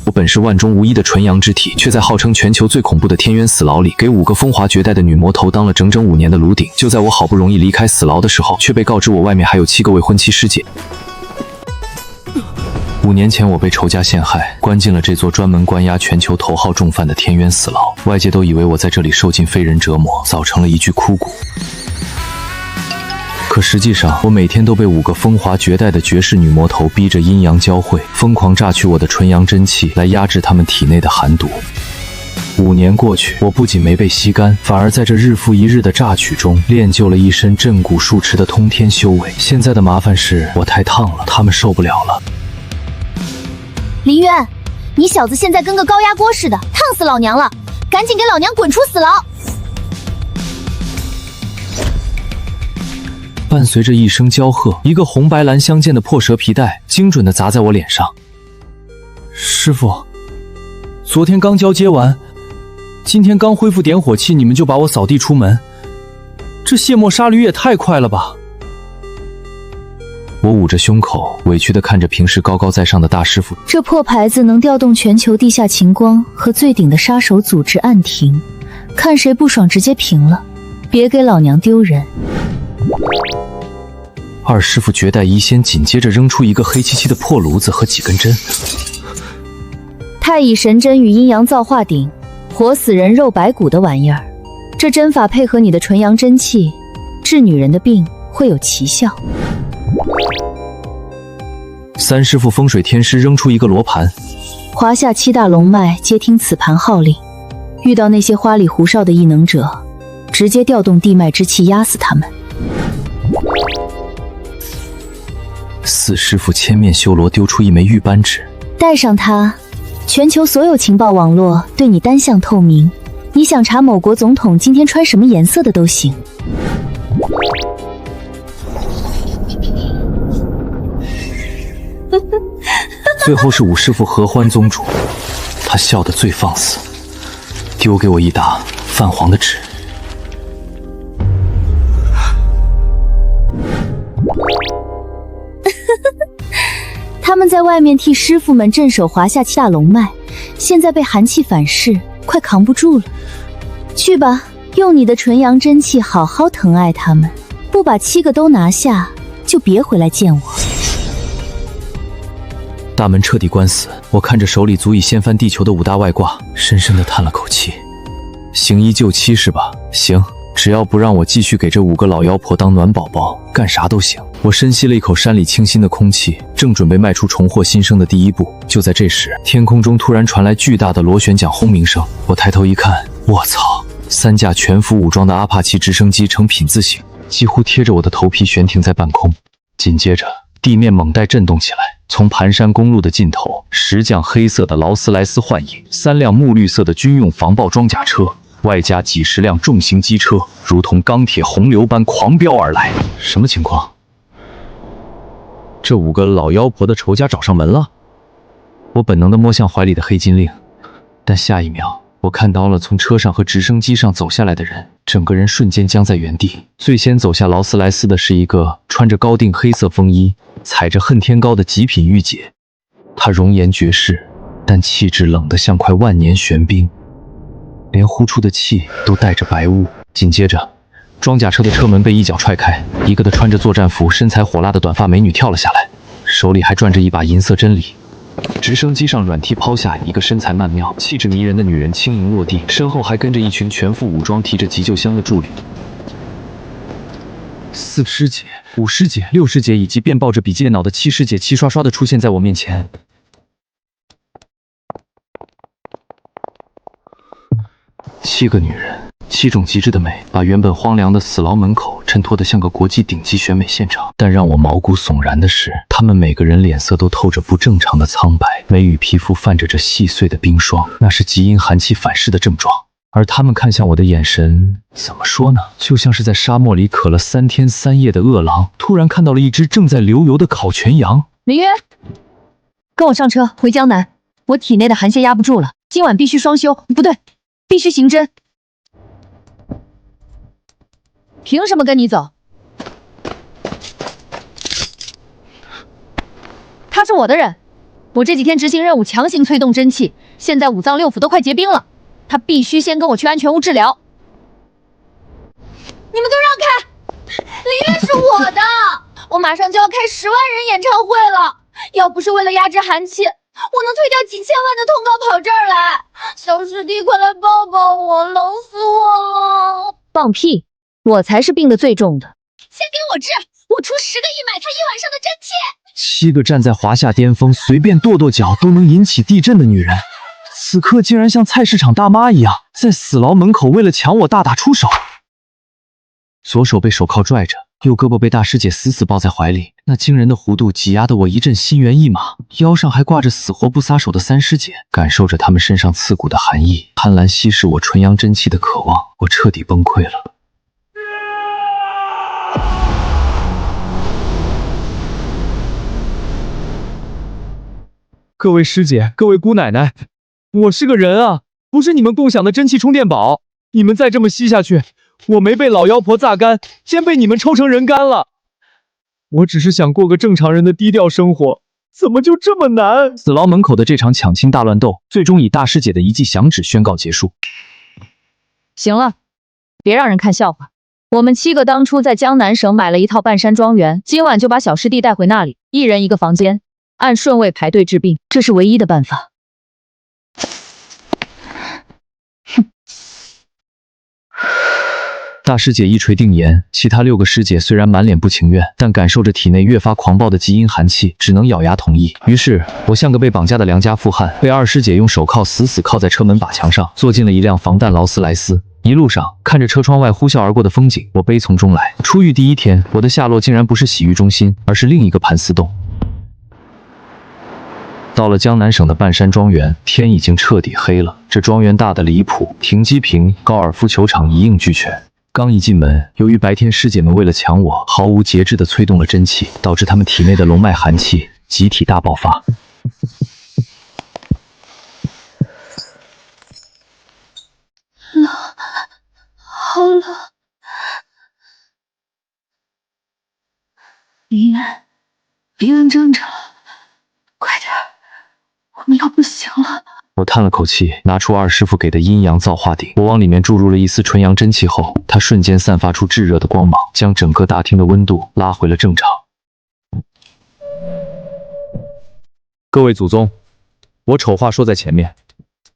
我本是万中无一的纯阳之体，却在号称全球最恐怖的天渊死牢里，给5个风华绝代的女魔头当了整整5年的炉鼎。就在我好不容易离开死牢的时候，却被告知我外面还有7个未婚妻师姐。5年前，我被仇家陷害，关进了这座专门关押全球头号重犯的天渊死牢。外界都以为我在这里受尽非人折磨，早成了一具枯骨。可实际上，我每天都被5个风华绝代的绝世女魔头逼着阴阳交汇，疯狂榨取我的纯阳真气，来压制她们体内的寒毒。5年过去，我不仅没被吸干，反而在这日复一日的榨取中练就了一身镇骨术持的通天修为。现在的麻烦是我太烫了，她们受不了了。林渊，你小子现在跟个高压锅似的，烫死老娘了！赶紧给老娘滚出死牢！伴随着一声娇喝，一个红白蓝相间的破蛇皮带精准地砸在我脸上。师傅，昨天刚交接完，今天刚恢复点火气，你们就把我扫地出门，这卸磨杀驴也太快了吧！我捂着胸口，委屈地看着平时高高在上的大师傅。这破牌子能调动全球地下情光和最顶的杀手组织暗停，看谁不爽直接平了，别给老娘丢人。二师傅绝代医仙紧接着扔出一个黑漆漆的破炉子和几根针。太乙神针与阴阳造化鼎，活死人肉白骨的玩意儿。这针法配合你的纯阳真气，治女人的病会有奇效。三师傅风水天师扔出一个罗盘，华夏7大龙脉皆听此盘号令，遇到那些花里胡哨的异能者，直接调动地脉之气压死他们。四师傅千面修罗丢出一枚玉扳指，带上它，全球所有情报网络对你单向透明，你想查某国总统今天穿什么颜色的都行。最后是五师傅合欢宗主，他笑得最放肆，丢给我一沓泛黄的纸。他们在外面替师傅们镇守华夏7大龙脉，现在被寒气反噬，快扛不住了。去吧，用你的纯阳真气好好疼爱他们，不把7个都拿下，就别回来见我。大门彻底关死，我看着手里足以掀翻地球的5大外挂，深深地叹了口气。行医救妻是吧？行，只要不让我继续给这5个老妖婆当暖宝宝，干啥都行。我深吸了一口山里清新的空气，正准备迈出重获新生的第一步。就在这时，天空中突然传来巨大的螺旋桨轰鸣声。我抬头一看，卧槽！3架全副武装的阿帕奇直升机呈品字形，几乎贴着我的头皮悬停在半空。紧接着，地面猛地震动起来。从盘山公路的尽头驶将黑色的劳斯莱斯幻影，3辆木绿色的军用防爆装甲车，外加几10辆重型机车，如同钢铁洪流般狂飙而来。什么情况？这5个老妖婆的仇家找上门了？我本能地摸向怀里的黑金令，但下一秒，我看到了从车上和直升机上走下来的人，整个人瞬间僵在原地。最先走下劳斯莱斯的是一个穿着高定黑色风衣，踩着恨天高的极品御姐。她容颜绝世，但气质冷得像块万年玄冰，连呼出的气都带着白雾。紧接着，装甲车的车门被一脚踹开，一个穿着作战服、身材火辣的短发美女跳了下来，手里还攥着一把银色真理。直升机上软梯抛下一个身材曼妙、气质迷人的女人轻盈落地，身后还跟着一群全副武装、提着急救箱的助理。4师姐、5师姐、6师姐以及便抱着笔记电脑的7师姐齐刷刷地出现在我面前。7个女人，7种极致的美，把原本荒凉的死牢门口衬托得像个国际顶级选美现场。但让我毛骨悚然的是，她们每个人脸色都透着不正常的苍白，眉宇皮肤泛着这细碎的冰霜，那是极阴寒气反噬的症状。而他们看向我的眼神，怎么说呢？就像是在沙漠里渴了3天3夜的饿狼，突然看到了一只正在流油的烤全羊。林渊，跟我上车回江南，我体内的寒邪压不住了，今晚必须双修，不对，必须行针。凭什么跟你走？他是我的人，我这几天执行任务，强行催动真气，现在五脏六腑都快结冰了，他必须先跟我去安全屋治疗。你们都让开！里面是我的，我马上就要开10万人演唱会了，要不是为了压制寒气，我能退掉几千万的通告跑这儿来。小师弟，快来抱抱我，冷死我了！放屁！我才是病得最重的。先给我治，我出10个亿买他1晚上的真气。 7个站在华夏巅峰，随便跺跺脚都能引起地震的女人，此刻竟然像菜市场大妈一样，在死牢门口为了抢我大打出手。左手被手铐拽着，右胳膊被大师姐死死抱在怀里，那惊人的弧度挤压得我一阵心猿意马，腰上还挂着死活不撒手的三师姐，感受着她们身上刺骨的寒意，贪婪吸食我纯阳真气的渴望，我彻底崩溃了。 各位师姐，各位姑奶奶，我是个人啊，不是你们共享的真气充电宝。你们再这么吸下去，我没被老妖婆榨干，先被你们抽成人干了。我只是想过个正常人的低调生活，怎么就这么难？死牢门口的这场抢亲大乱斗，最终以大师姐的一记响指宣告结束。行了，别让人看笑话。我们7个当初在江南省买了一套半山庄园，今晚就把小师弟带回那里，一人一个房间。 按顺位排队治病，这是唯一的办法。大师姐一锤定言，其他6个师姐虽然满脸不情愿，但感受着体内越发狂暴的极阴寒气，只能咬牙同意。于是，我像个被绑架的良家富汉，被二师姐用手铐死死铐在车门把墙上，坐进了一辆防弹劳斯莱斯。一路上看着车窗外呼啸而过的风景，我悲从中来。出狱第1天，我的下落竟然不是洗浴中心，而是另一个盘丝洞。 到了江南省的半山庄园，天已经彻底黑了。这庄园大得离谱，停机坪、高尔夫球场一应俱全。刚一进门，由于白天师姐们为了抢我，毫无节制地催动了真气，导致她们体内的龙脉寒气集体大爆发。冷，好冷。林渊，林渊怔着了，快点！ 我们要不行了！我叹了口气，拿出二师傅给的阴阳造化鼎，我往里面注入了一丝纯阳真气后，它瞬间散发出炙热的光芒，将整个大厅的温度拉回了正常。各位祖宗，我丑话说在前面，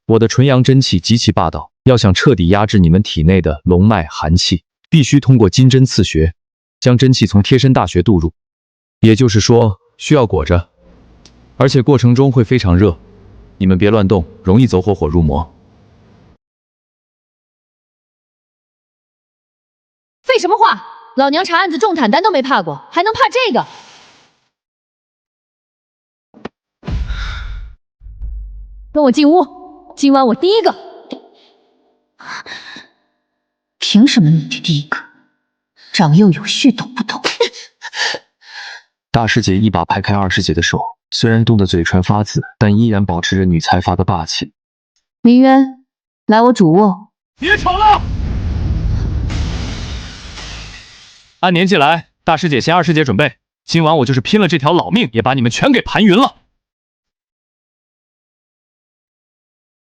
我的纯阳真气极其霸道，要想彻底压制你们体内的龙脉寒气，必须通过金针刺穴，将真气从贴身大穴渡入，也就是说需要裹着。 而且过程中会非常热，你们别乱动，容易走火入魔。废什么话！老娘查案子中坦单都没怕过，还能怕这个？跟我进屋，今晚我第1个。凭什么你第1个？长幼有序，懂不懂？大师姐一把拍开二师姐的手。 虽然冻得嘴唇发紫，但依然保持着女财阀的霸气。林渊，来我主卧。别吵了！按年纪来，大师姐先，二师姐准备。今晚我就是拼了这条老命，也把你们全给盘匀了。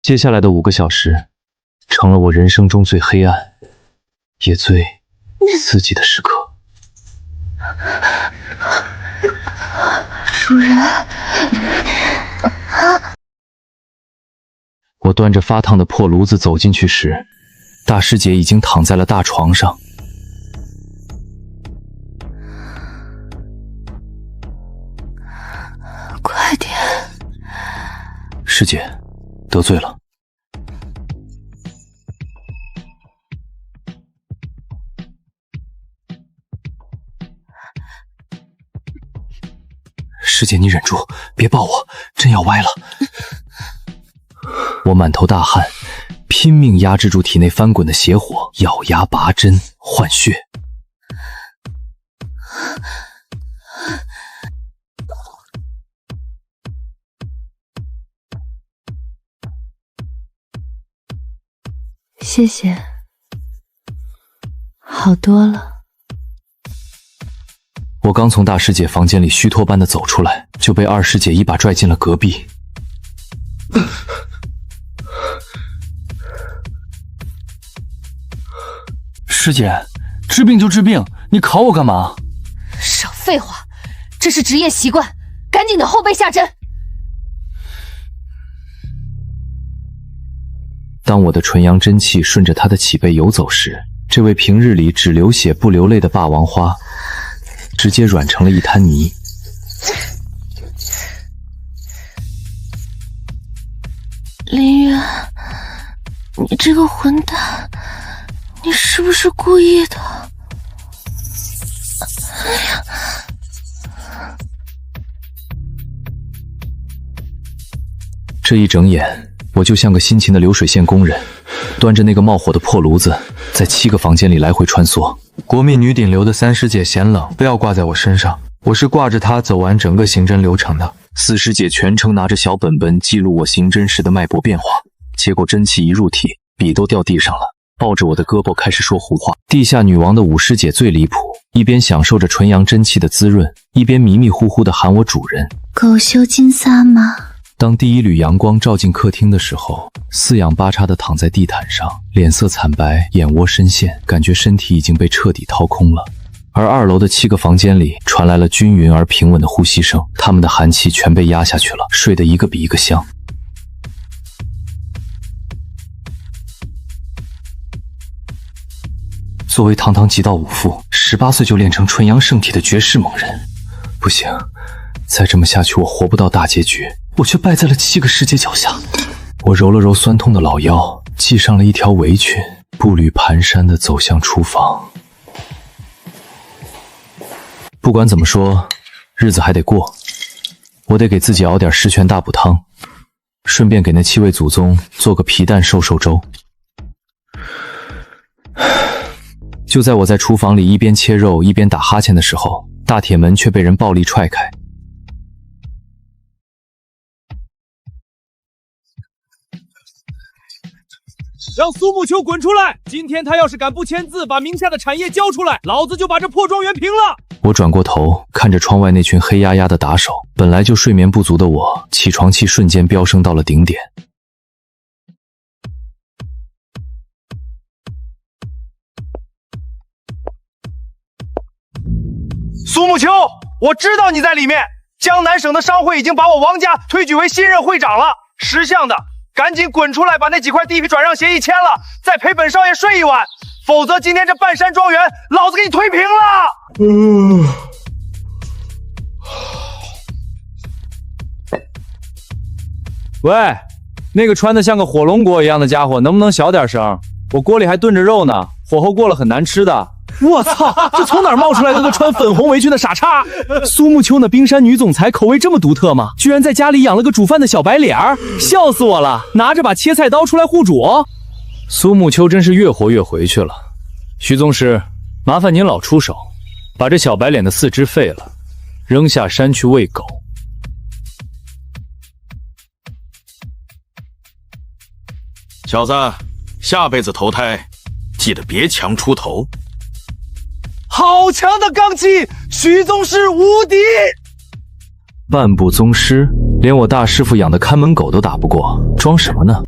接下来的5个小时，成了我人生中最黑暗，也最刺激的时刻。主人，我端着发烫的破炉子走进去时，大师姐已经躺在了大床上。快点！师姐，得罪了。师姐，你忍住，别抱我，真要歪了。我满头大汗，拼命压制住体内翻滚的邪火，咬牙拔针换血。谢谢，好多了。我刚从大师姐房间里虚脱般的走出来，就被二师姐一把拽进了隔壁。师姐，治病就治病，你考我干嘛？少废话，这是职业习惯，赶紧的后背下针。当我的纯阳真气顺着她的脊背游走时，这位平日里只流血不流泪的霸王花，直接软成了一滩泥。林渊，你这个混蛋，你是不是故意的？哎呀！这一睁眼，我就像个辛勤的流水线工人，端着那个冒火的破炉子，在7个房间里来回穿梭。国民女顶流的三师姐嫌冷，不要挂在我身上，我是挂着她走完整个刑侦流程的。四师姐全程拿着小本本记录我刑侦时的脉搏变化，结果真气一入体，笔都掉地上了，抱着我的胳膊开始说胡话。地下女王的五师姐最离谱，一边享受着纯阳真气的滋润，一边迷迷糊糊地喊我主人。狗修金萨吗？当第一缕阳光照进客厅的时候，四仰八叉地躺在地毯上，脸色惨白，眼窝深陷，感觉身体已经被彻底掏空了。而2楼的7个房间里传来了均匀而平稳的呼吸声，他们的寒气全被压下去了，睡得一个比一个香。作为堂堂极道武夫，18岁就练成纯阳圣体的绝世猛人，不行，再这么下去我活不到大结局，我却败在了7个师姐脚下。我揉了揉酸痛的老腰，系上了一条围裙，步履蹒跚地走向厨房。不管怎么说，日子还得过，我得给自己熬点十全大补汤，顺便给那7位祖宗做个皮蛋瘦瘦粥。就在我在厨房里一边切肉一边打哈欠的时候，大铁门却被人暴力踹开。让苏沐秋滚出来！今天他要是敢不签字，把名下的产业交出来，老子就把这破庄园平了！我转过头，看着窗外那群黑压压的打手，本来就睡眠不足的我，起床气瞬间飙升到了顶点。苏沐秋，我知道你在里面。江南省的商会已经把我王家推举为新任会长了。识相的，赶紧滚出来，把那几块地皮转让协议签了，再陪本少爷睡一晚，否则今天这半山庄园，老子给你推平了。喂，那个穿得像个火龙果一样的家伙，能不能小点声？我锅里还炖着肉呢，火候过了很难吃的。我操，这从哪儿冒出来的个穿粉红围裙的傻叉？苏沐秋那冰山女总裁口味这么独特吗？居然在家里养了个煮饭的小白脸儿，笑死我了！拿着把切菜刀出来护主。苏沐秋真是越活越回去了。徐宗师，麻烦您老出手，把这小白脸的四肢废了，扔下山去喂狗。小子，下辈子投胎记得别强出头。好强的刚气，徐宗师无敌！半步宗师，连我大师傅养的看门狗都打不过，装什么呢？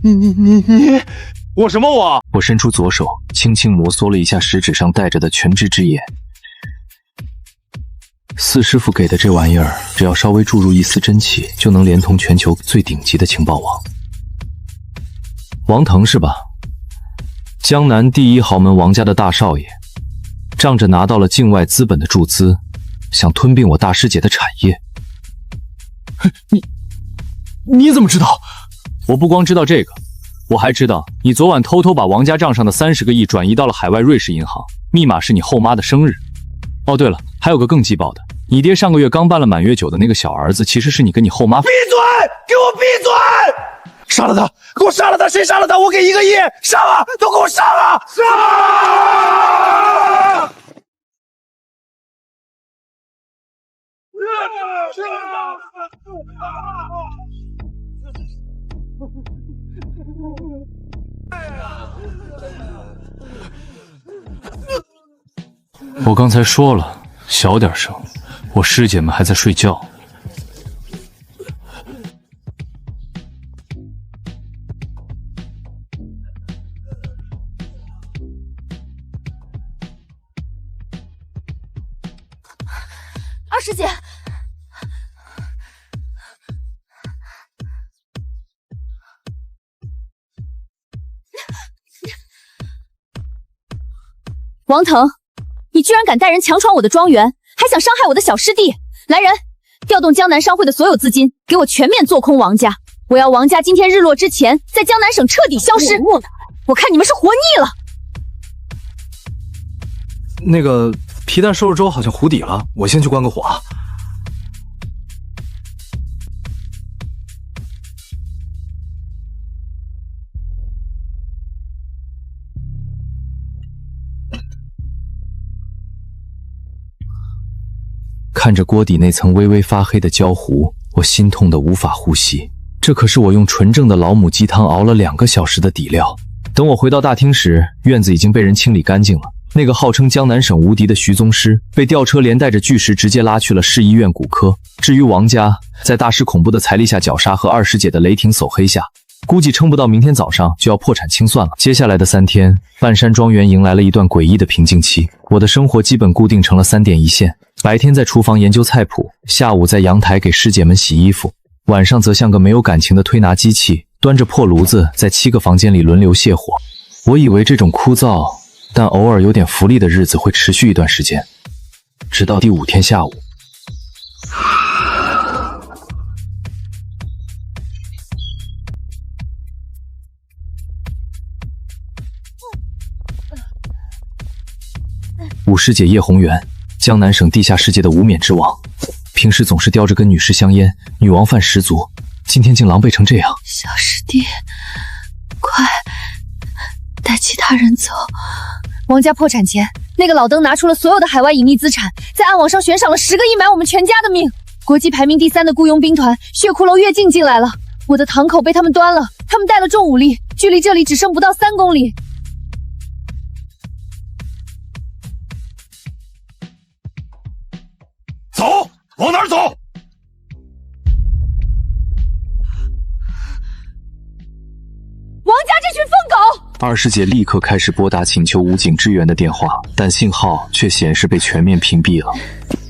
你，我什么我？我伸出左手，轻轻摩挲了一下食指上戴着的全知之眼。四师傅给的这玩意儿，只要稍微注入一丝真气，就能连同全球最顶级的情报网。王腾是吧？江南第一豪门王家的大少爷，仗着拿到了境外资本的注资，想吞并我大师姐的产业。你怎么知道？我不光知道这个，我还知道你昨晚偷偷把王家账上的30个亿转移到了海外瑞士银行，密码是你后妈的生日。哦，对了，还有个更劲爆的，你爹上个月刚办了满月酒的那个小儿子，其实是你跟你后妈。闭嘴！给我闭嘴！杀了他！给我杀了他！谁杀了他？我给1个亿！杀了！都给我杀了！杀！我刚才说了，小点声，我师姐们还在睡觉。二师姐，王腾，你居然敢带人强闯我的庄园，还想伤害我的小师弟！来人，调动江南商会的所有资金，给我全面做空王家！我要王家今天日落之前，在江南省彻底消失！我看你们是活腻了！那个皮蛋瘦肉粥好像糊底了，我先去关个火啊。看着锅底那层微微发黑的焦糊，我心痛得无法呼吸。这可是我用纯正的老母鸡汤熬了2个小时的底料。等我回到大厅时，院子已经被人清理干净了。那个号称江南省无敌的徐宗师，被吊车连带着巨石直接拉去了市医院骨科。至于王家，在大师恐怖的财力下绞杀和二师姐的雷霆扫黑下，估计撑不到明天早上就要破产清算了。接下来的3天，半山庄园迎来了一段诡异的平静期。我的生活基本固定成了3点一线：白天在厨房研究菜谱，下午在阳台给师姐们洗衣服，晚上则像个没有感情的推拿机器，端着破炉子在7个房间里轮流泻火。我以为这种枯燥但偶尔有点福利的日子会持续一段时间，直到第5天下午。五师姐叶红媛，江南省地下世界的无冕之王，平时总是叼着根女士香烟，女王范十足，今天竟狼狈成这样。小师弟，快带其他人走！王家破产前，那个老登拿出了所有的海外隐秘资产，在暗网上悬赏了10个亿买我们全家的命。国际排名第3的雇佣兵团血骷髅越境进来了，我的堂口被他们端了，他们带了重武力，距离这里只剩不到3公里。走，往哪儿走？王家这群疯狗！二师姐立刻开始拨打请求武警支援的电话，但信号却显示被全面屏蔽了。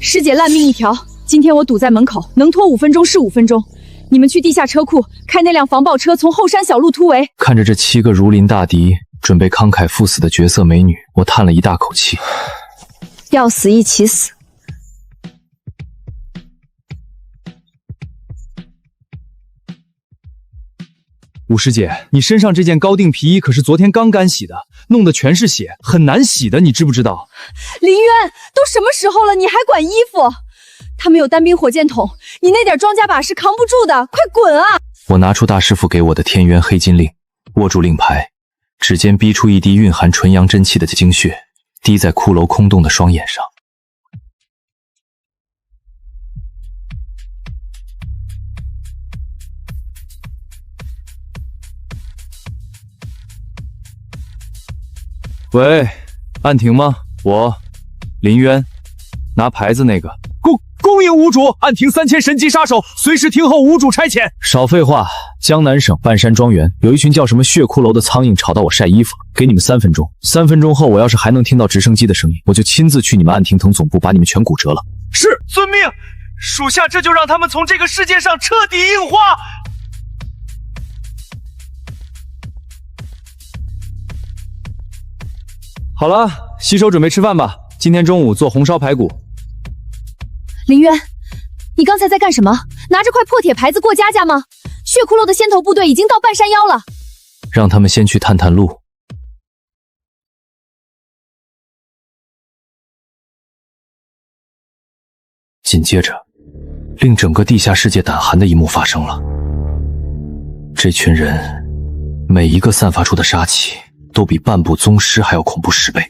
师姐烂命一条，今天我堵在门口，能拖5分钟是5分钟。你们去地下车库，开那辆防爆车从后山小路突围。看着这7个如临大敌、准备慷慨赴死的绝色美女，我叹了一大口气。要死一起死。五师姐，你身上这件高定皮衣可是昨天刚干洗的，弄得全是血，很难洗的，你知不知道？林渊，都什么时候了，你还管衣服？他们有单兵火箭筒，你那点装甲把是扛不住的，快滚啊！我拿出大师傅给我的天元黑金令，握住令牌，指尖逼出一滴蕴含纯阳真气的精血，滴在骷髅空洞的双眼上。喂，暗亭吗？我，林渊，拿牌子那个。恭迎无主，暗亭3000神级杀手，随时听候无主差遣。少废话！江南省半山庄园有一群叫什么血骷髅的苍蝇吵到我晒衣服了，给你们3分钟，3分钟后我要是还能听到直升机的声音，我就亲自去你们暗亭藤总部把你们全骨折了。是，遵命。属下这就让他们从这个世界上彻底硬化。好了，洗手准备吃饭吧。今天中午做红烧排骨。林渊，你刚才在干什么？拿着块破铁牌子过家家吗？血骷髅的先头部队已经到半山腰了。让他们先去探探路。紧接着，令整个地下世界胆寒的一幕发生了。这群人每一个散发出的杀气，都比半步宗师还要恐怖10倍。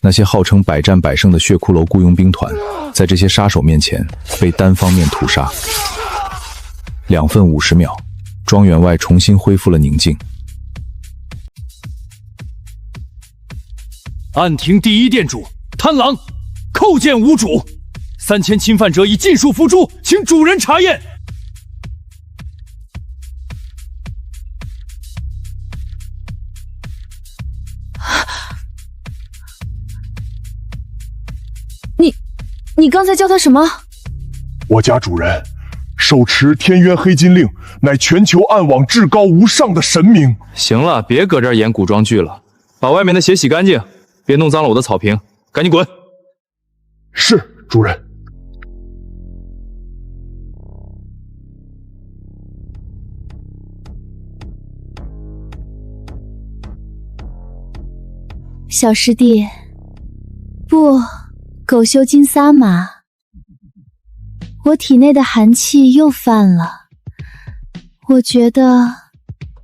那些号称百战百胜的血骷髅雇佣兵团，在这些杀手面前被单方面屠杀。2分50秒，庄园外重新恢复了宁静。暗庭第一店主贪狼，叩见无主，3000侵犯者已尽数伏诛，请主人查验。你刚才叫他什么？我家主人手持天渊黑金令，乃全球暗网至高无上的神明。行了，别搁这儿演古装剧了，把外面的血洗干净，别弄脏了我的草坪，赶紧滚！是，主人。小师弟，不，狗修金萨玛，我体内的寒气又犯了，我觉得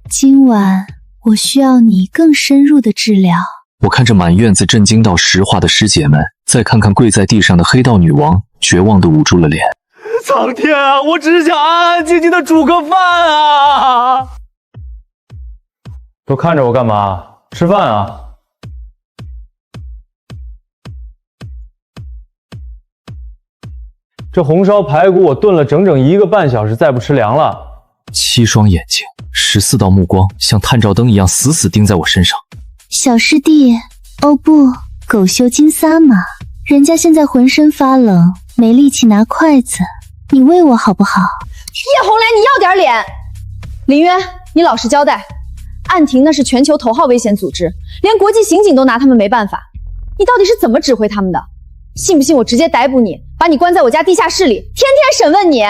今晚我需要你更深入的治疗。我看着满院子震惊到石化的师姐们，再看看跪在地上的黑道女王，绝望地捂住了脸。苍天啊，我只是想安安静静的煮个饭啊！都看着我干嘛？吃饭啊！这红烧排骨我炖了整整1个半小时，再不吃凉了。7双眼睛，14道目光，像探照灯一样死死盯在我身上。小师弟，哦不，狗修金萨玛，人家现在浑身发冷，没力气拿筷子，你喂我好不好？叶红来，你要点脸！林渊，你老实交代，暗庭那是全球头号危险组织，连国际刑警都拿他们没办法，你到底是怎么指挥他们的？信不信我直接逮捕你，把你关在我家地下室里，天天审问你？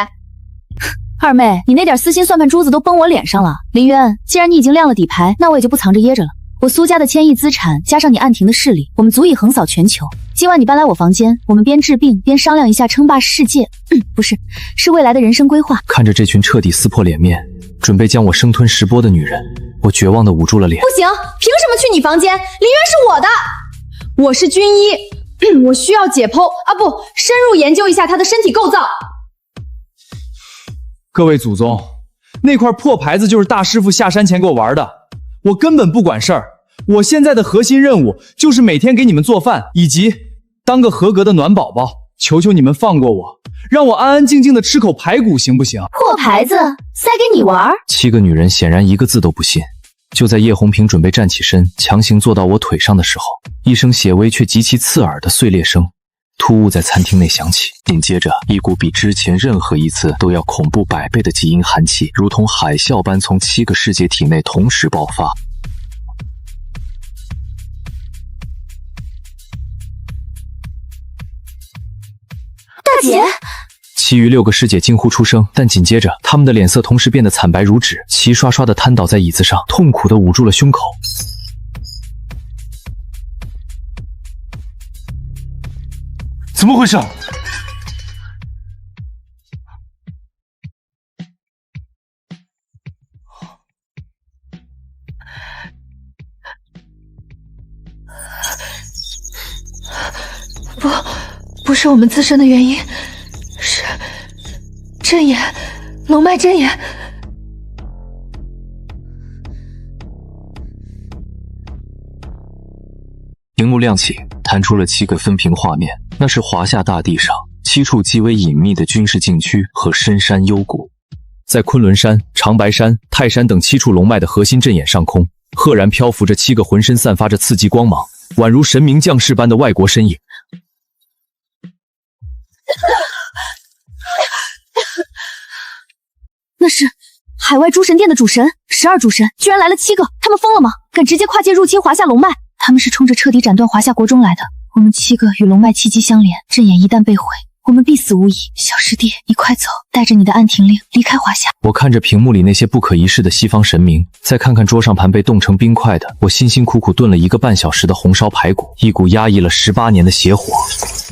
二妹，你那点私心算盘珠子都崩我脸上了。林渊，既然你已经亮了底牌，那我也就不藏着掖着了。我苏家的1000亿资产，加上你暗庭的势力，我们足以横扫全球。今晚你搬来我房间，我们边治病边商量一下称霸世界，不是，是未来的人生规划。看着这群彻底撕破脸面，准备将我生吞食剥的女人，我绝望地捂住了脸。不行，凭什么去你房间？林渊是我的，我是军医，我需要解剖啊，不，深入研究一下他的身体构造。各位祖宗，那块破牌子就是大师傅下山前给我玩的，我根本不管事儿。我现在的核心任务就是每天给你们做饭，以及当个合格的暖宝宝。求求你们放过我，让我安安静静的吃口排骨行不行？破牌子塞给你玩？7个女人显然一个字都不信。就在叶红萍准备站起身，强行坐到我腿上的时候，一声细微却极其刺耳的碎裂声突兀在餐厅内响起，紧接着一股比之前任何一次都要恐怖100倍的极阴寒气，如同海啸般从7个世界体内同时爆发。大姐！其余6个师姐惊呼出声，但紧接着她们的脸色同时变得惨白如纸，齐刷刷地瘫倒在椅子上，痛苦地捂住了胸口。怎么回事？不是我们自身的原因，是阵眼，龙脉阵眼。荧幕亮起，弹出了7个分屏画面，那是华夏大地上7处极为隐秘的军事禁区和深山幽谷。在昆仑山、长白山、泰山等7处龙脉的核心阵眼上空，赫然漂浮着7个浑身散发着刺激光芒，宛如神明降世般的外国身影。那是海外诸神殿的主神，12主神，居然来了7个，他们疯了吗？敢直接跨界入侵华夏龙脉？他们是冲着彻底斩断华夏国中来的。我们7个与龙脉气机相连，阵眼一旦被毁，我们必死无疑。小师弟，你快走，带着你的暗庭令离开华夏。我看着屏幕里那些不可一世的西方神明，再看看桌上盘被冻成冰块的我辛辛苦苦炖了1个半小时的红烧排骨，一股压抑了18年的邪火，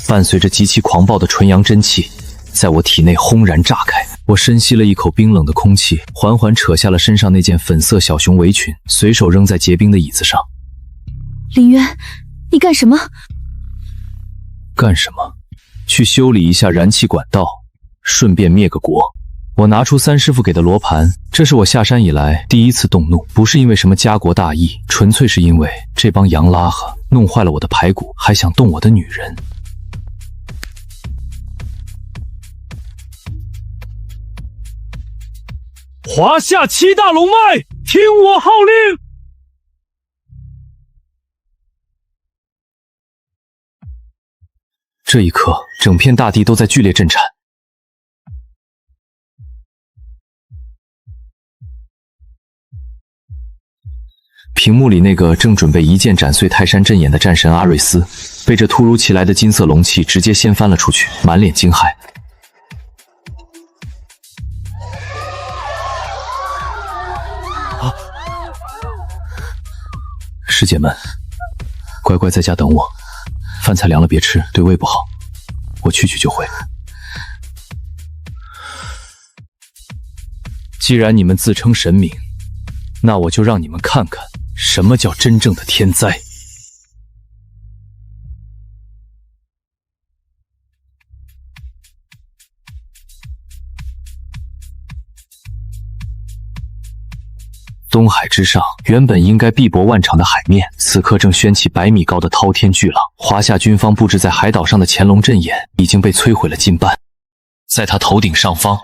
伴随着极其狂暴的纯阳真气，在我体内轰然炸开。我深吸了一口冰冷的空气，缓缓扯下了身上那件粉色小熊围裙，随手扔在结冰的椅子上。林渊，你干什么？干什么？去修理一下燃气管道，顺便灭个国。我拿出三师傅给的罗盘，这是我下山以来第一次动怒，不是因为什么家国大义，纯粹是因为这帮洋拉哈弄坏了我的排骨，还想动我的女人。华夏七大龙脉，听我号令！这一刻，整片大地都在剧烈震颤。屏幕里那个正准备一剑斩碎泰山阵眼的战神阿瑞斯，被这突如其来的金色龙气直接掀翻了出去，满脸惊骇。师姐们，乖乖在家等我，饭菜凉了别吃，对胃不好。我去就回。既然你们自称神明，那我就让你们看看什么叫真正的天灾。东海之上，原本应该碧波万场的海面，此刻正掀起100米高的滔天巨浪。华夏军方布置在海岛上的潜龙阵眼已经被摧毁了近半，在他头顶上方，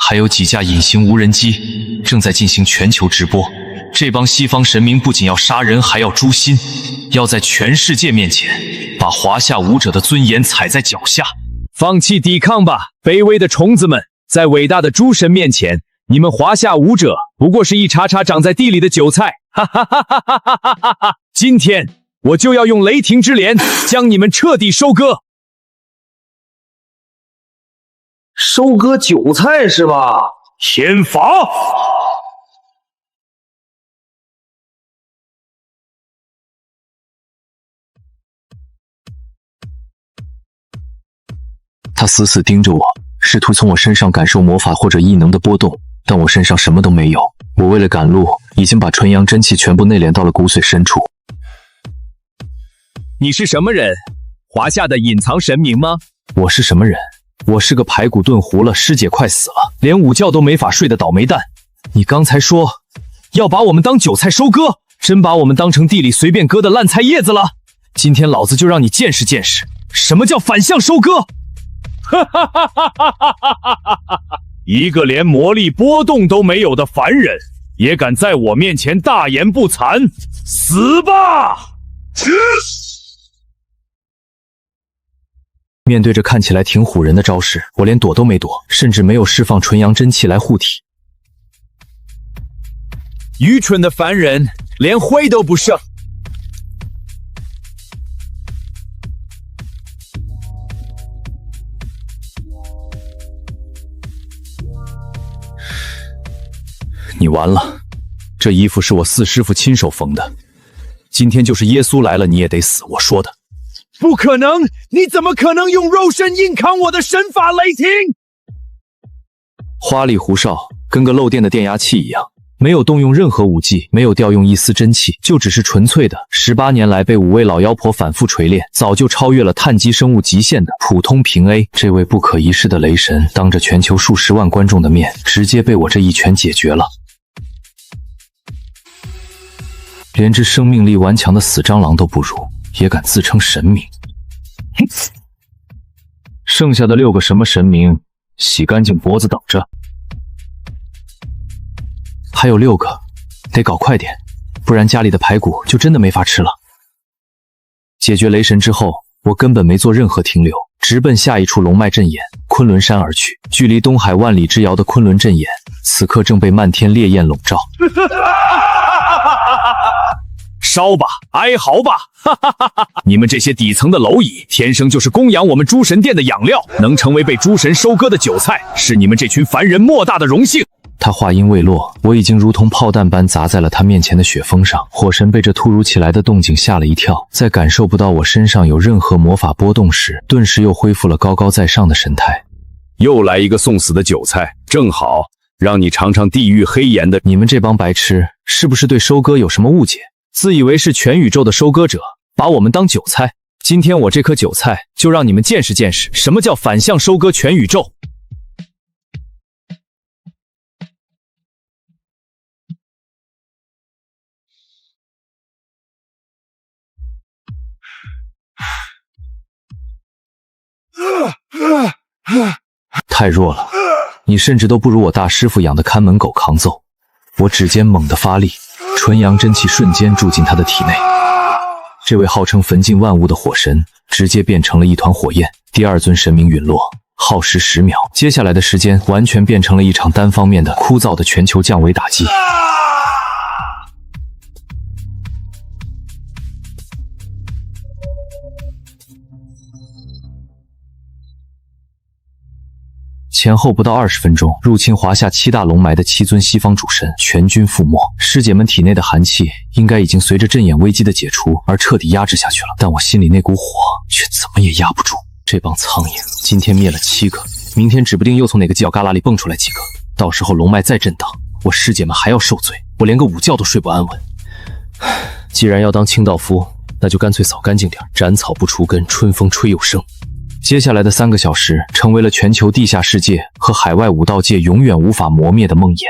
还有几架隐形无人机正在进行全球直播。这帮西方神明不仅要杀人，还要诛心，要在全世界面前把华夏武者的尊严踩在脚下。放弃抵抗吧，卑微的虫子们！在伟大的诸神面前，你们华夏武者不过是一茬茬长在地里的韭菜！哈哈哈哈哈哈哈哈！今天我就要用雷霆之镰将你们彻底收割！收割韭菜是吧？天罚！他死死盯着我，试图从我身上感受魔法或者异能的波动，但我身上什么都没有。我为了赶路，已经把纯阳真气全部内敛到了骨髓深处。你是什么人？华夏的隐藏神明吗？我是什么人？我是个排骨炖糊了，师姐快死了，连午觉都没法睡的倒霉蛋。你刚才说要把我们当韭菜收割，真把我们当成地里随便割的烂菜叶子了？今天老子就让你见识见识，什么叫反向收割！哈哈哈哈哈哈！一个连魔力波动都没有的凡人，也敢在我面前大言不惭，死吧！面对着看起来挺唬人的招式，我连躲都没躲，甚至没有释放纯阳真气来护体。愚蠢的凡人，连灰都不剩。你完了，这衣服是我四师傅亲手缝的，今天就是耶稣来了你也得死，我说的。不可能！你怎么可能用肉身硬扛我的神法雷霆？花里胡哨，跟个漏电的电压器一样，没有动用任何武技，没有调用一丝真气，就只是纯粹的18年来被5位老妖婆反复锤炼，早就超越了碳基生物极限的普通平 A。这位不可一世的雷神，当着全球数十万观众的面，直接被我这一拳解决了。连只生命力顽强的死蟑螂都不如，也敢自称神明。剩下的6个什么神明，洗干净脖子等着。还有6个，得搞快点，不然家里的排骨就真的没法吃了。解决雷神之后，我根本没做任何停留，直奔下一处龙脉阵眼昆仑山而去。距离东海万里之遥的昆仑阵眼，此刻正被漫天烈焰笼罩。烧吧，哀嚎吧！哈哈哈哈！你们这些底层的蝼蚁，天生就是供养我们诸神殿的养料，能成为被诸神收割的韭菜，是你们这群凡人莫大的荣幸。他话音未落，我已经如同炮弹般砸在了他面前的雪峰上。火神被这突如其来的动静吓了一跳，在感受不到我身上有任何魔法波动时，顿时又恢复了高高在上的神态。又来一个送死的韭菜，正好让你尝尝地狱黑岩的。你们这帮白痴，是不是对收割有什么误解？自以为是全宇宙的收割者，把我们当韭菜。今天我这颗韭菜就让你们见识见识，什么叫反向收割全宇宙。太弱了，你甚至都不如我大师傅养的看门狗抗揍。我指尖猛地发力，纯阳真气瞬间注进他的体内。这位号称焚尽万物的火神，直接变成了一团火焰。第二尊神明陨落，耗时10秒，接下来的时间完全变成了一场单方面的枯燥的全球降维打击。前后不到20分钟，入侵华夏7大龙脉的7尊西方主神全军覆没。师姐们体内的寒气应该已经随着阵眼危机的解除而彻底压制下去了，但我心里那股火却怎么也压不住。这帮苍蝇今天灭了7个，明天指不定又从哪个犄角旮旯里蹦出来几个，到时候龙脉再震荡，我师姐们还要受罪，我连个午觉都睡不安稳。既然要当清道夫，那就干脆扫干净点，斩草不除根，春风吹又生。接下来的3个小时成为了全球地下世界和海外武道界永远无法磨灭的梦魇。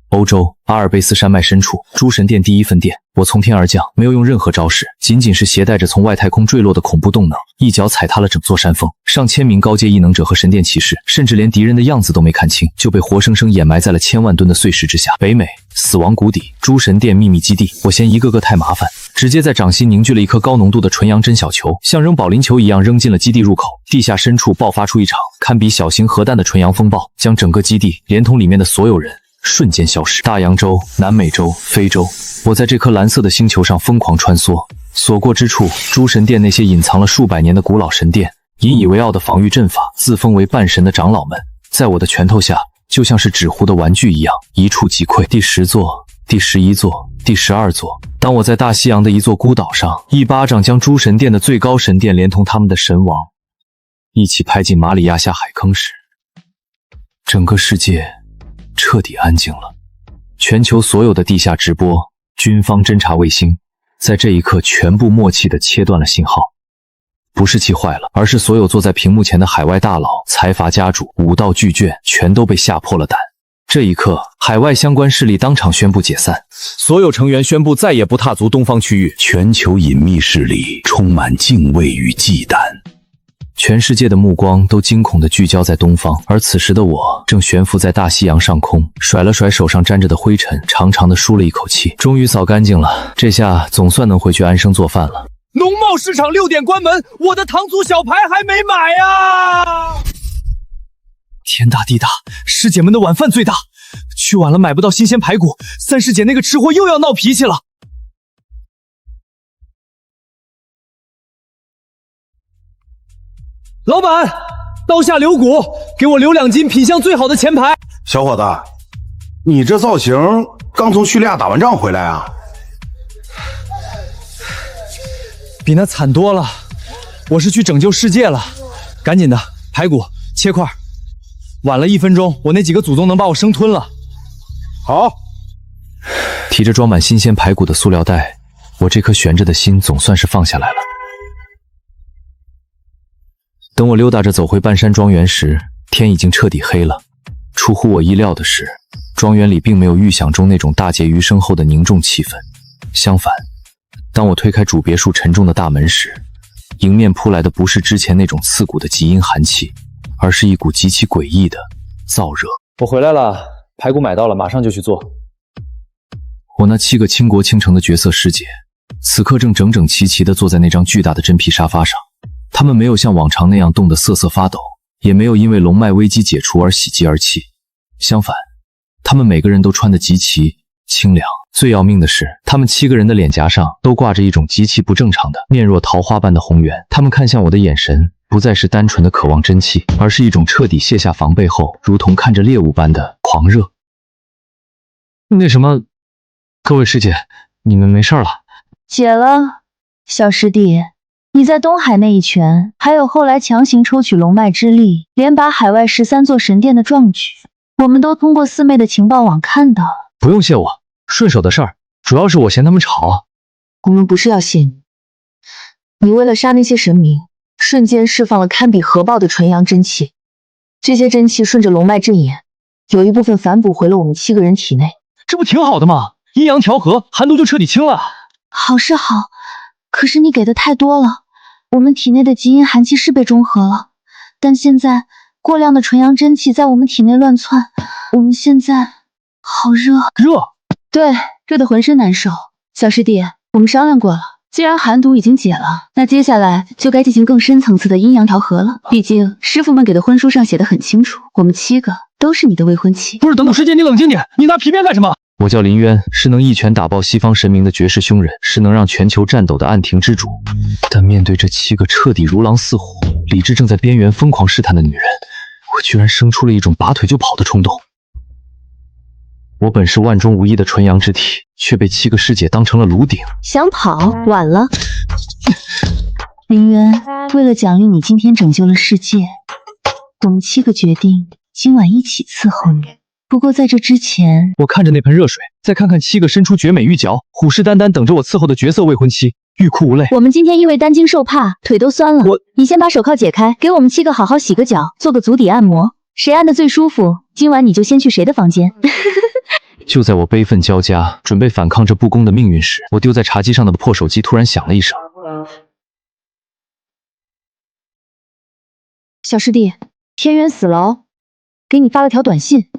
欧洲阿尔卑斯山脉深处，诸神殿第1分殿，我从天而降，没有用任何招式，仅仅是携带着从外太空坠落的恐怖动能，一脚踩塌了整座山峰。上千名高阶异能者和神殿骑士，甚至连敌人的样子都没看清，就被活生生掩埋在了1000万吨的碎石之下。北美死亡谷底，诸神殿秘密基地，我嫌一个个太麻烦，直接在掌心凝聚了一颗高浓度的纯阳真小球，像扔保龄球一样扔进了基地入口。地下深处爆发出一场堪比小型核弹的纯阳风暴，将整个基地连同里面的所有人瞬间消失。大洋洲、南美洲、非洲，我在这颗蓝色的星球上疯狂穿梭，所过之处，诸神殿那些隐藏了数百年的古老神殿，引以为傲的防御阵法，自封为半神的长老们，在我的拳头下就像是纸糊的玩具一样，一触即溃。第10座、第11座、第12座，当我在大西洋的一座孤岛上，一巴掌将诸神殿的最高神殿连同他们的神王一起拍进马里亚下海坑时，整个世界彻底安静了。全球所有的地下直播、军方侦察卫星，在这一刻全部默契地切断了信号。不是气坏了，而是所有坐在屏幕前的海外大佬、财阀家主、武道巨眷全都被吓破了胆。这一刻，海外相关势力当场宣布解散，所有成员宣布再也不踏足东方区域。全球隐秘势力充满敬畏与忌惮。全世界的目光都惊恐地聚焦在东方，而此时的我正悬浮在大西洋上空，甩了甩手上沾着的灰尘，长长的舒了一口气，终于扫干净了，这下总算能回去安生做饭了。农贸市场6点关门，我的糖醋小排还没买呀！天大地大，师姐们的晚饭最大，去晚了买不到新鲜排骨，三师姐那个吃货又要闹脾气了。老板，刀下留骨，给我留2斤品相最好的前排。小伙子，你这造型刚从叙利亚打完仗回来啊？比那惨多了，我是去拯救世界了。赶紧的，排骨切块，晚了1分钟，我那几个祖宗能把我生吞了。好。提着装满新鲜排骨的塑料袋，我这颗悬着的心总算是放下来了。等我溜达着走回半山庄园时，天已经彻底黑了。出乎我意料的是，庄园里并没有预想中那种大孑余生后的凝重气氛。相反，当我推开主别墅沉重的大门时，迎面扑来的不是之前那种刺骨的极阴寒气，而是一股极其诡异的燥热。我回来了，排骨买到了，马上就去做。我那7个倾国倾城的绝色师姐，此刻正整整齐齐地坐在那张巨大的真皮沙发上。他们没有像往常那样冻得瑟瑟发抖，也没有因为龙脉危机解除而喜极而泣。相反，他们每个人都穿得极其清凉。最要命的是，他们7个人的脸颊上都挂着一种极其不正常的、面若桃花般的红圆。他们看向我的眼神，不再是单纯的渴望真气，而是一种彻底卸下防备后，如同看着猎物般的狂热。那什么，各位师姐，你们没事了？解了，小师弟。你在东海那一拳，还有后来强行抽取龙脉之力，连拔海外13座神殿的壮举，我们都通过四妹的情报网看到了。不用谢我，顺手的事儿，主要是我嫌他们吵。我们不是要谢你，你为了杀那些神明，瞬间释放了堪比核爆的纯阳真气，这些真气顺着龙脉阵眼，有一部分反哺回了我们7个人体内。这不挺好的吗？阴阳调和，寒毒就彻底清了。好是好，可是你给的太多了，我们体内的极阴寒气是被中和了，但现在过量的纯阳真气在我们体内乱窜，我们现在好热。热？对，热得浑身难受。小师弟，我们商量过了，既然寒毒已经解了，那接下来就该进行更深层次的阴阳调和了。毕竟师傅们给的婚书上写的很清楚，我们7个都是你的未婚妻。不是，等等，师姐你冷静点，你拿皮鞭干什么？我叫林渊，是能一拳打爆西方神明的绝世凶人，是能让全球战斗的暗庭之主。但面对这7个彻底如狼似虎、理智正在边缘疯狂试探的女人，我居然生出了一种拔腿就跑的冲动。我本是万中无一的纯阳之体，却被7个师姐当成了炉鼎。想跑，晚了。林渊，为了奖励你今天拯救了世界，我们7个决定今晚一起伺候你。不过在这之前，我看着那盆热水，再看看7个伸出绝美玉脚、虎视眈眈等着我伺候的绝色未婚妻，欲哭无泪。我们今天因为担惊受怕，腿都酸了。你先把手铐解开，给我们7个好好洗个脚，做个足底按摩，谁按的最舒服，今晚你就先去谁的房间。就在我悲愤交加，准备反抗这不公的命运时，我丢在茶几上的破手机突然响了一声。小师弟，天渊死了哦，给你发了条短信。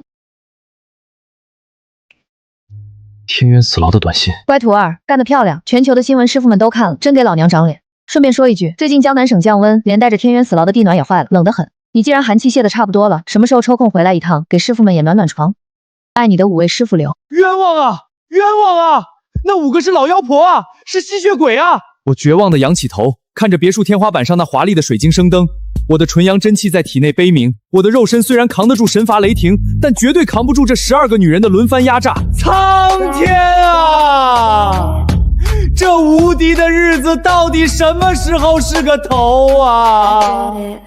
天渊死牢的短信。乖徒儿，干得漂亮！全球的新闻师傅们都看了，真给老娘长脸。顺便说一句，最近江南省降温，连带着天渊死牢的地暖也坏了，冷得很。你既然寒气泄得差不多了，什么时候抽空回来一趟，给师傅们也暖暖床？爱你的5位师傅流。冤枉啊！冤枉啊！那5个是老妖婆啊，是吸血鬼啊！我绝望地仰起头，看着别墅天花板上那华丽的水晶圣灯。我的纯阳真气在体内悲鸣，我的肉身虽然扛得住神罚雷霆，但绝对扛不住这12个女人的轮番压榨。苍天啊！这无敌的日子到底什么时候是个头啊？